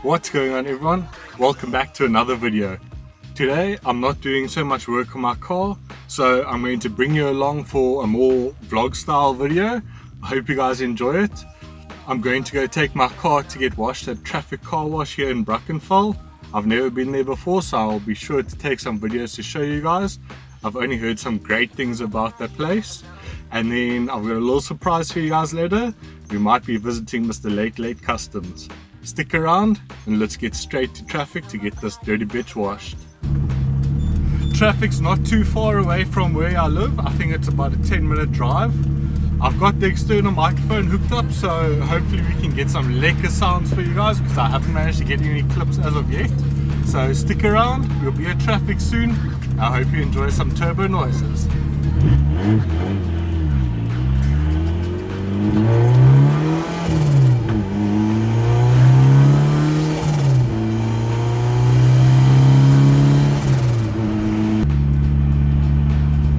What's going on, everyone? Welcome back to another video. Today I'm not doing so much work on my car, so I'm going to bring you along for a more vlog style video. I hope you guys enjoy it. I'm going to go take my car to get washed at Traffik car wash here in Brackenfell. I've never been there before, so I'll be sure to take some videos to show you guys. I've only heard some great things about that place. And then I've got a little surprise for you guys later. We might be visiting Mr. LateLate Customs. Stick around and let's get straight to Traffik to get this dirty bitch washed. Traffic's not too far away from where I live. I think it's about a 10-minute drive. I've got the external microphone hooked up, so hopefully we can get some lekker sounds for you guys, because I haven't managed to get any clips as of yet. So stick around, we'll be at Traffik soon. I hope you enjoy some turbo noises.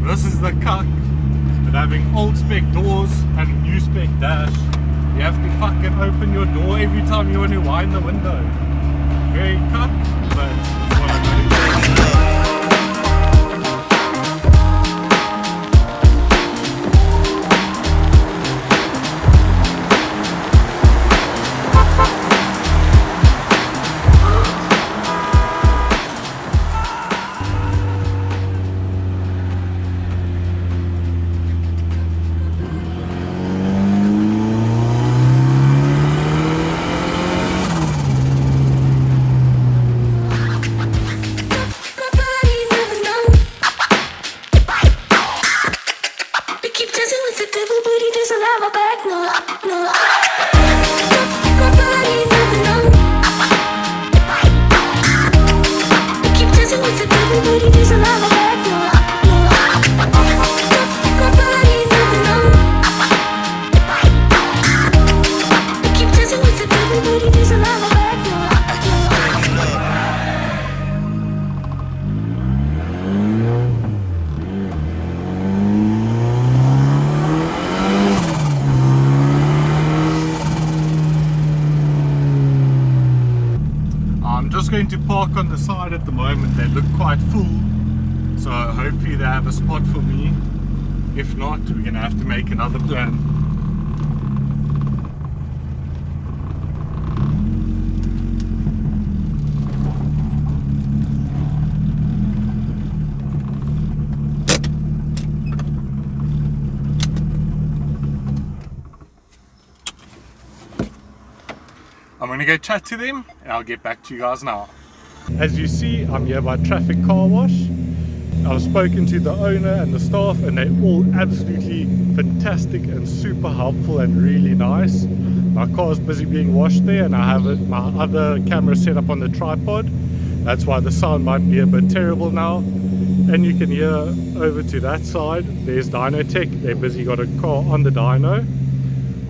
This is the cuck with having old spec doors and a new spec dash. You have to fucking open your door every time you want to wind the window. Very cuck, but it's what I gotta going to park on the side at the moment. They look quite full, so hopefully they have a spot for me. If not, we're gonna have to make another plan. I'm gonna go chat to them and I'll get back to you guys now. As you see, I'm here by Traffik car wash. I've spoken to the owner and the staff and they're all absolutely fantastic and super helpful and really nice. My car's busy being washed there and I have my other camera set up on the tripod. That's why the sound might be a bit terrible now. And you can hear over to that side, there's Dyno Tech. They're busy got a car on the dyno.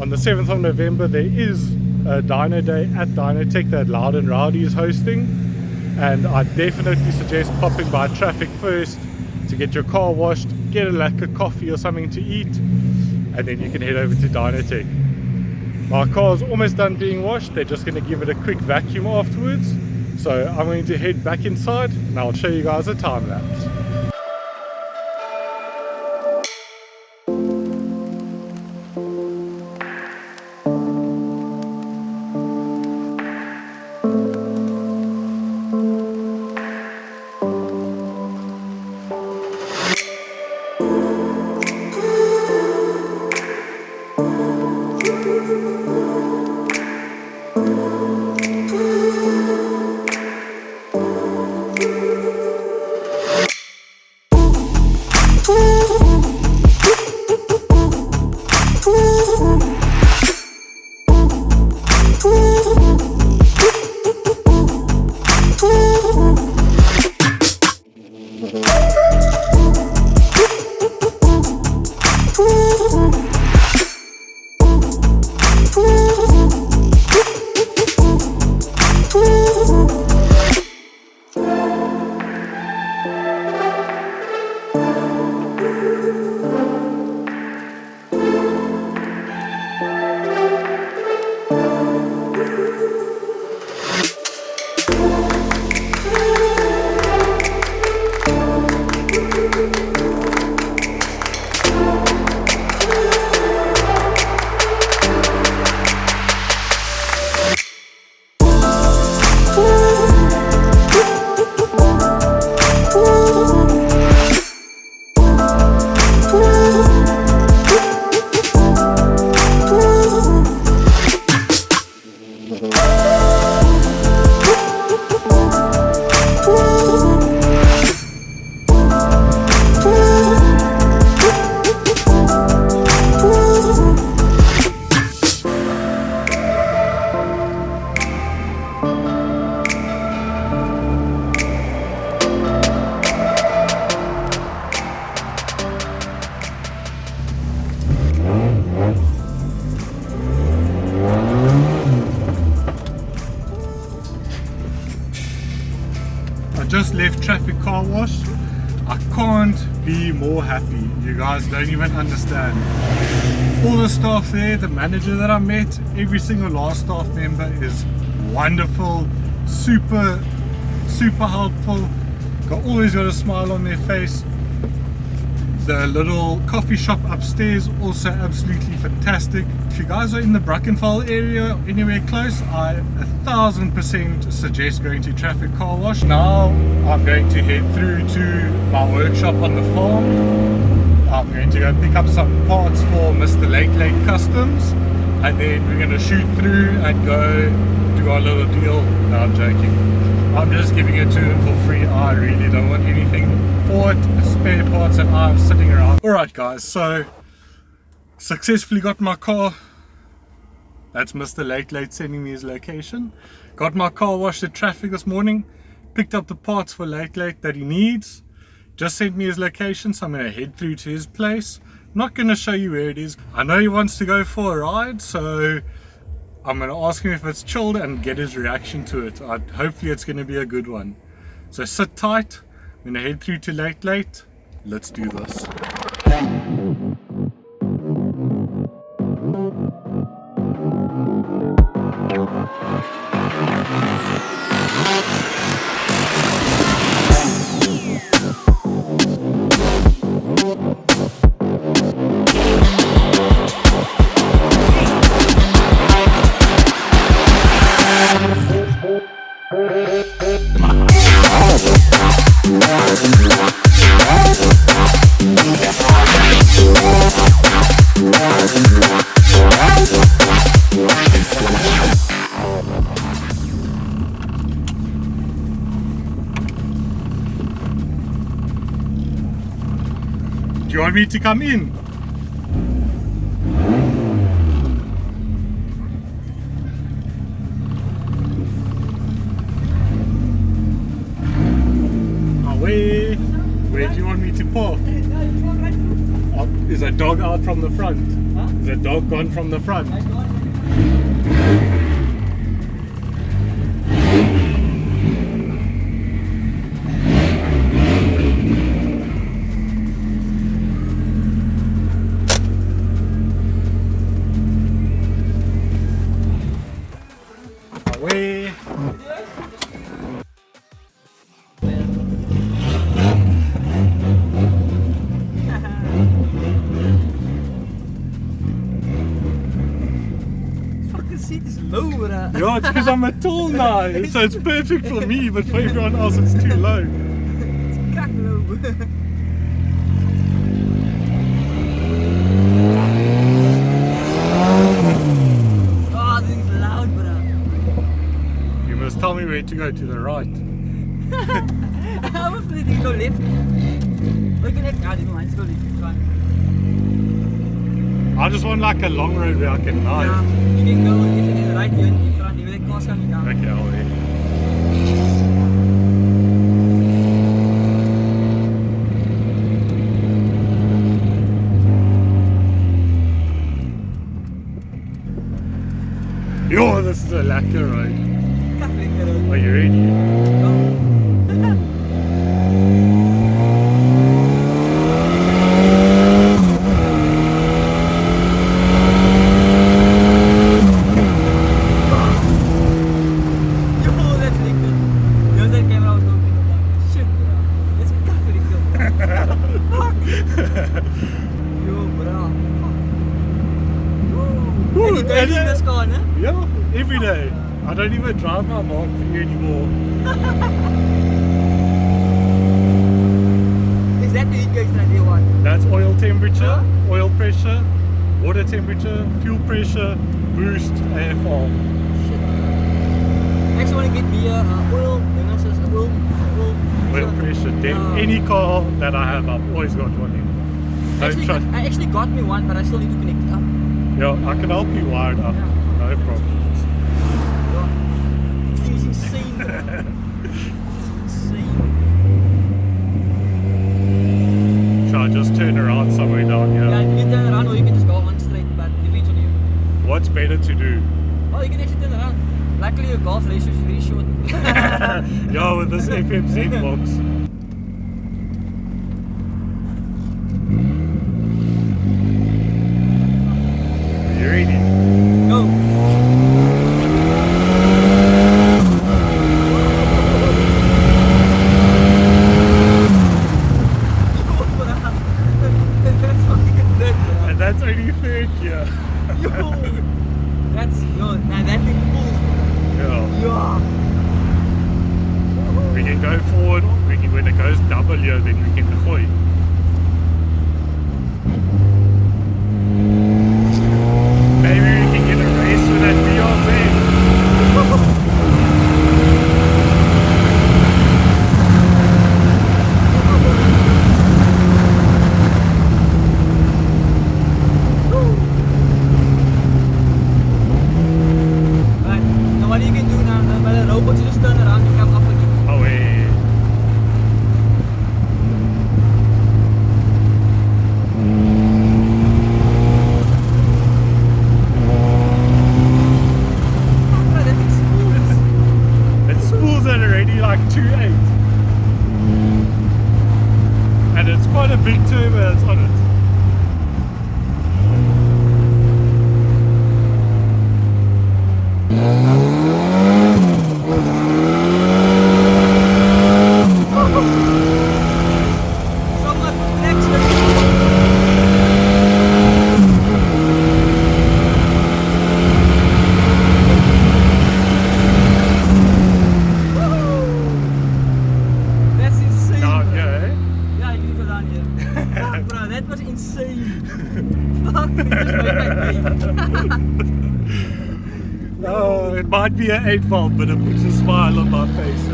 On the 7th of November there is a dyno day at Dyno Tech that Loud and Rowdy is hosting, and I definitely suggest popping by Traffik first to get your car washed, get a lekker coffee or something to eat, and then you can head over to Dyno Tech. My car's almost done being washed. They're just going to give it a quick vacuum afterwards, so I'm going to head back inside and I'll show you guys a time lapse. just left Traffik Car Wash. I can't be more happy. You guys don't even understand. All the staff there, the manager that I met, every single last staff member is wonderful, super helpful, always got a smile on their face. The little coffee shop upstairs also absolutely fantastic. If you guys are in the Brackenfell area, anywhere close, I 1000% suggest going to Traffik Car Wash. Now I'm going to head through to my workshop on the farm. I'm going to go pick up some parts for Mr. LateLate Customs, and then we're going to shoot through and go do our little deal. No, I'm joking. I'm just giving it to him for free. I really don't want anything for it. Spare parts that I'm sitting around. Alright guys, so successfully got my car. That's Mr. LateLate sending me his location. Got my car washed at Traffik this morning. Picked up the parts for LateLate that he needs. Just sent me his location, so I'm going to head through to his place. Not going to show you where it is. I know he wants to go for a ride, so I'm going to ask him if it's chilled and get his reaction to it. Hopefully it's going to be a good one. So sit tight. I'm going to head through to LateLate. Let's do this. Do you want me to come in? Where do you want me to park? Is a dog out from the front? Huh? Is a dog gone from the front? Away. Yeah, it's because I'm a tall now, so it's perfect for me, but for everyone else it's too low. It's kak low. Oh, this is loud, bro. You must tell me where to go, to the right. I was going to go left. Or you can left. I don't mind, let's go left, it's fine. I just want like a long road where I can dive. Yeah, you can go left and then right here in front, you will cars coming down. Okay, I'll wait. Yo, this is a lekker road. Are you ready? Go. Yeah, every day. I don't even drive my Mark V anymore. Is that the gauge that you want? That's oil temperature, oil pressure, water temperature, fuel pressure, boost, AFR. Shit. I actually want to get me oil pressure. Any car that I have, I've always got one in. I actually got me one, but I still need to connect it up. Yeah, I can help you wire it up. Yeah. No problems. This thing is insane, bro. It's insane. Shall I just turn around somewhere down here? Yeah, you can turn around or you can just go on straight, but it depends on you. What's better to do? Oh, you can actually turn around. Luckily your golf ratio is very short. Yeah, with this FFZ box. Are you ready? Go. And that's only third gear. That's now that thing pulls. Yeah. Yeah. We can go forward, when it goes double here, then we can gooi. Maybe we can get a race with that VLOG001. Right. Now what you can do now, by the robots just turn around and come up again. Oh, yeah. Bro, that thing spools. It spools at already like 2.8. And it's quite a big turbo that's on it. So much protection. That's insane. Down bro. here, eh? Yeah, you can go down here. Fuck, bro, that was insane. Fuck, you just made my day. Oh, it might be an 8-valve, but it puts a smile on my face, eh?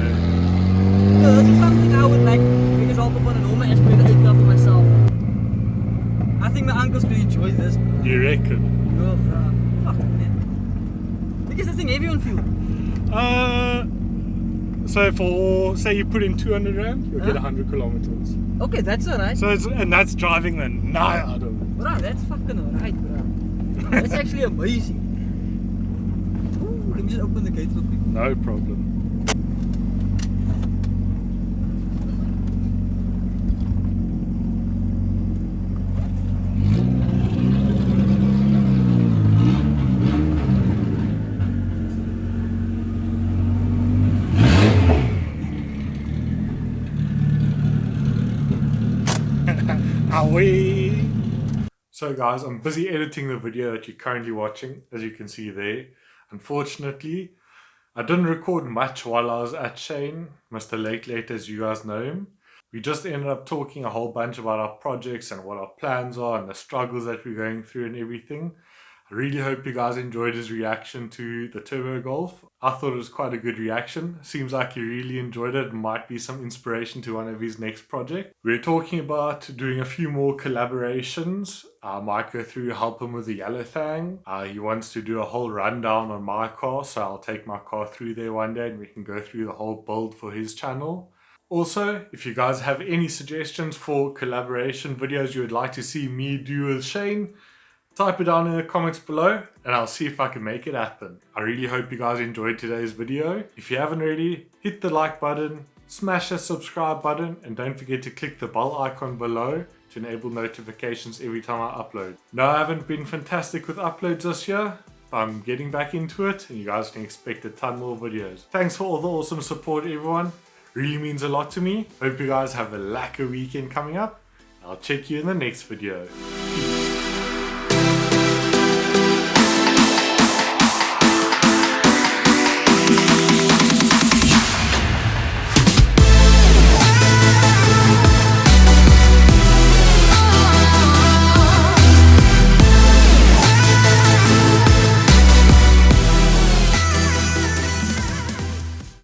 No, this is something I would like because I'll put on a normal aspirator 8 for myself. I think my uncle's gonna enjoy this, bro. You reckon? Yo, bro. Fuck, man. Because this thing heavy on fuel. So for, say you put in 200 rand, you'll get 100 kilometers. Okay, that's alright. So it's, and that's driving the night out of it. Bro, that's fucking alright, bro. That's actually amazing. Ooh, let me just open the gates real quick. No problem. Away. So guys, I'm busy editing the video that you're currently watching, as you can see there. Unfortunately, I didn't record much while I was at Shane, Mr. LateLate as you guys know him. We just ended up talking a whole bunch about our projects and what our plans are and the struggles that we're going through and everything. I really hope you guys enjoyed his reaction to the Turbo Golf. I thought it was quite a good reaction. Seems like he really enjoyed it. Might be some inspiration to one of his next projects. We're talking about doing a few more collaborations. I might go through, help him with the yellow thing. He wants to do a whole rundown on my car, so I'll take my car through there one day and we can go through the whole build for his channel. Also, if you guys have any suggestions for collaboration videos you would like to see me do with Shane, type it down in the comments below and I'll see if I can make it happen. I really hope you guys enjoyed today's video. If you haven't already, hit the like button, smash the subscribe button, and don't forget to click the bell icon below to enable notifications every time I upload. No, I haven't been fantastic with uploads this year, but I'm getting back into it and you guys can expect a ton more videos. Thanks for all the awesome support, everyone. Really means a lot to me. Hope you guys have a lacquer weekend coming up. I'll check you in the next video. Peace.